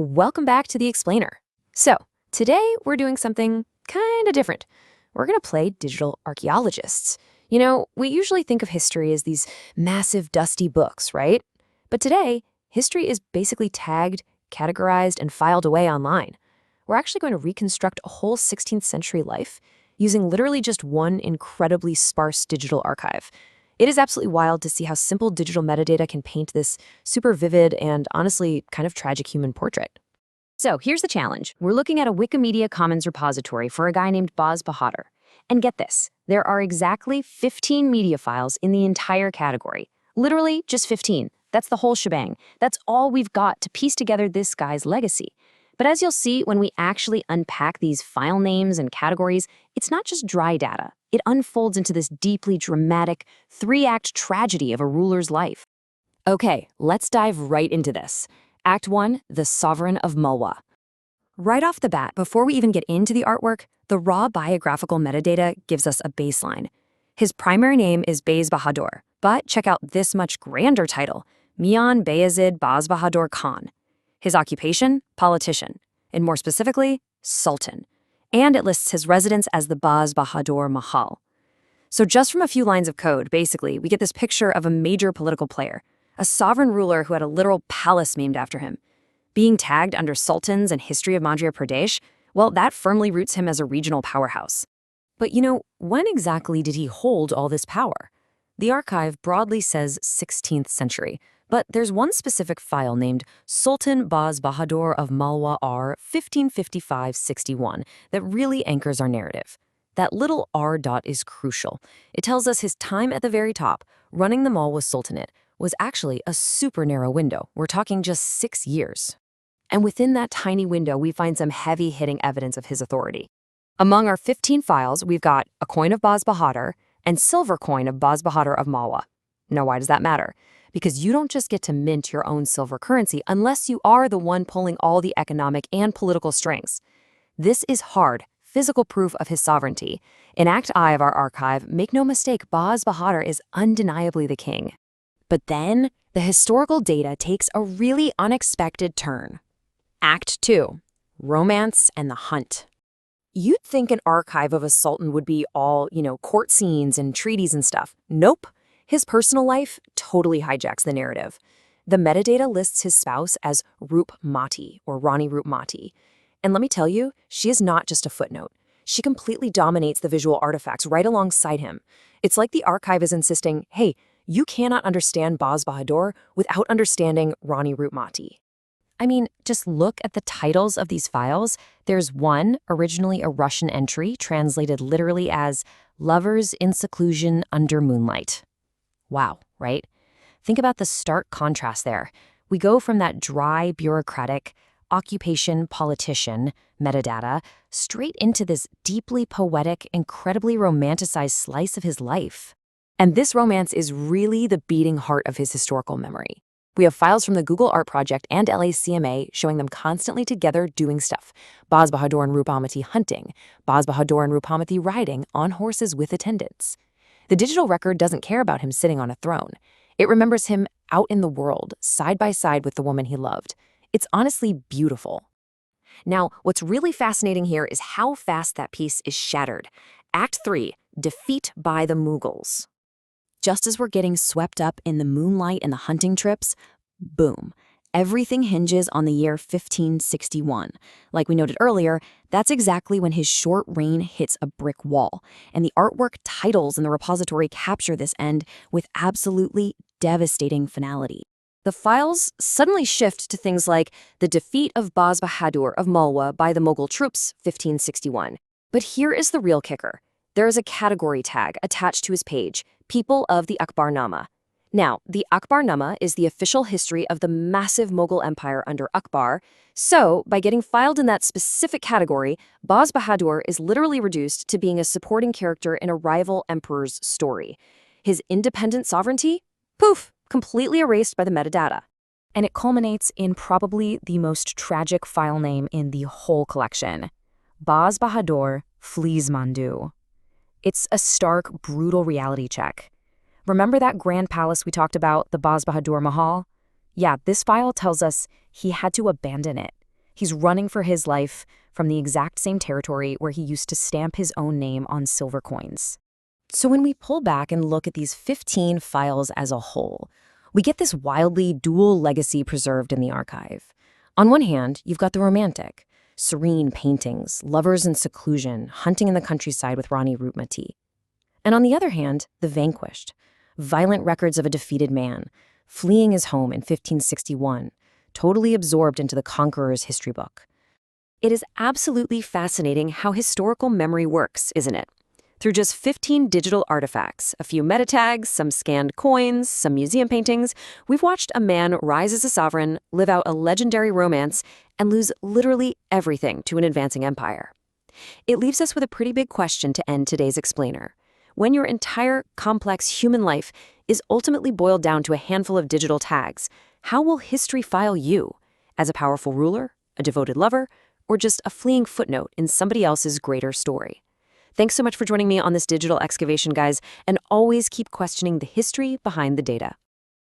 Welcome back to The Explainer. So, today we're doing something kind of different. We're going to play digital archaeologists. We usually think of history as these massive, dusty books, right? But today, history is basically tagged, categorized, and filed away online. We're actually going to reconstruct a whole 16th century life using literally just one incredibly sparse digital archive. It is absolutely wild to see how simple digital metadata can paint this super vivid and honestly kind of tragic human portrait. So here's the challenge. We're looking at a Wikimedia Commons repository for a guy named Baz Bahadur. And get this, there are exactly 15 media files in the entire category. Literally just 15. That's the whole shebang. That's all we've got to piece together this guy's legacy. But as you'll see, when we actually unpack these file names and categories, it's not just dry data. It unfolds into this deeply dramatic, three-act tragedy of a ruler's life. Okay, let's dive right into this. Act 1, The Sovereign of Malwa. Right off the bat, before we even get into the artwork, the raw biographical metadata gives us a baseline. His primary name is Baz Bahadur, but check out this much grander title, Mian Bayezid Baz Bahadur Khan. His occupation, politician, and more specifically, sultan. And it lists his residence as the Baz Bahadur Mahal. So just from a few lines of code, basically, we get this picture of a major political player, a sovereign ruler who had a literal palace named after him. Being tagged under sultans and history of Madhya Pradesh, well, that firmly roots him as a regional powerhouse. But when exactly did he hold all this power? The archive broadly says 16th century, but there's one specific file named Sultan Baz Bahadur of Malwa R 1555-61 that really anchors our narrative. That little R dot is crucial. It tells us his time at the very top, running the Malwa Sultanate, was actually a super narrow window. We're talking just 6 years. And within that tiny window, we find some heavy-hitting evidence of his authority. Among our 15 files, we've got a coin of Baz Bahadur and silver coin of Baz Bahadur of Malwa. Now, why does that matter? Because you don't just get to mint your own silver currency unless you are the one pulling all the economic and political strings. This is hard, physical proof of his sovereignty. In Act I of our archive, make no mistake, Baz Bahadur is undeniably the king. But then, the historical data takes a really unexpected turn. Act 2, Romance and the Hunt. You'd think an archive of a sultan would be all, court scenes and treaties and stuff. Nope. His personal life totally hijacks the narrative. The metadata lists his spouse as Roopmati, or Rani Roopmati. And let me tell you, she is not just a footnote. She completely dominates the visual artifacts right alongside him. It's like the archive is insisting, hey, you cannot understand Baz Bahadur without understanding Rani Roopmati. I mean, just look at the titles of these files. There's one, originally a Russian entry, translated literally as Lovers in Seclusion Under Moonlight. Wow, right? Think about the stark contrast there. We go from that dry, bureaucratic, occupation, politician metadata straight into this deeply poetic, incredibly romanticized slice of his life. And this romance is really the beating heart of his historical memory. We have files from the Google Art Project and LACMA showing them constantly together doing stuff. Baz Bahadur and Roopmati hunting, Baz Bahadur and Roopmati riding on horses with attendants. The digital record doesn't care about him sitting on a throne. It remembers him out in the world, side by side with the woman he loved. It's honestly beautiful. Now, what's really fascinating here is how fast that piece is shattered. Act 3, Defeat by the Mughals. Just as we're getting swept up in the moonlight and the hunting trips, boom, everything hinges on the year 1561. Like we noted earlier, that's exactly when his short reign hits a brick wall, and the artwork titles in the repository capture this end with absolutely devastating finality. The files suddenly shift to things like the defeat of Baz Bahadur of Malwa by the Mughal troops, 1561. But here is the real kicker. There is a category tag attached to his page, People of the Akbarnama. Now, the Akbarnama is the official history of the massive Mughal Empire under Akbar, so by getting filed in that specific category, Baz Bahadur is literally reduced to being a supporting character in a rival emperor's story. His independent sovereignty? Poof, completely erased by the metadata. And it culminates in probably the most tragic file name in the whole collection. Baz Bahadur flees Mandu. It's a stark, brutal reality check. Remember that grand palace we talked about, the Baz Bahadur Mahal? Yeah, this file tells us he had to abandon it. He's running for his life from the exact same territory where he used to stamp his own name on silver coins. So when we pull back and look at these 15 files as a whole, we get this wildly dual legacy preserved in the archive. On one hand, you've got the romantic, serene paintings, lovers in seclusion, hunting in the countryside with Rani Roopmati. And on the other hand, the vanquished, violent records of a defeated man, fleeing his home in 1561, totally absorbed into the conqueror's history book. It is absolutely fascinating how historical memory works, isn't it? Through just 15 digital artifacts, a few meta tags, some scanned coins, some museum paintings, we've watched a man rise as a sovereign, live out a legendary romance, and lose literally everything to an advancing empire. It leaves us with a pretty big question to end today's explainer. When your entire complex human life is ultimately boiled down to a handful of digital tags, how will history file you? As a powerful ruler, a devoted lover, or just a fleeting footnote in somebody else's greater story? Thanks so much for joining me on this digital excavation, guys, and always keep questioning the history behind the data.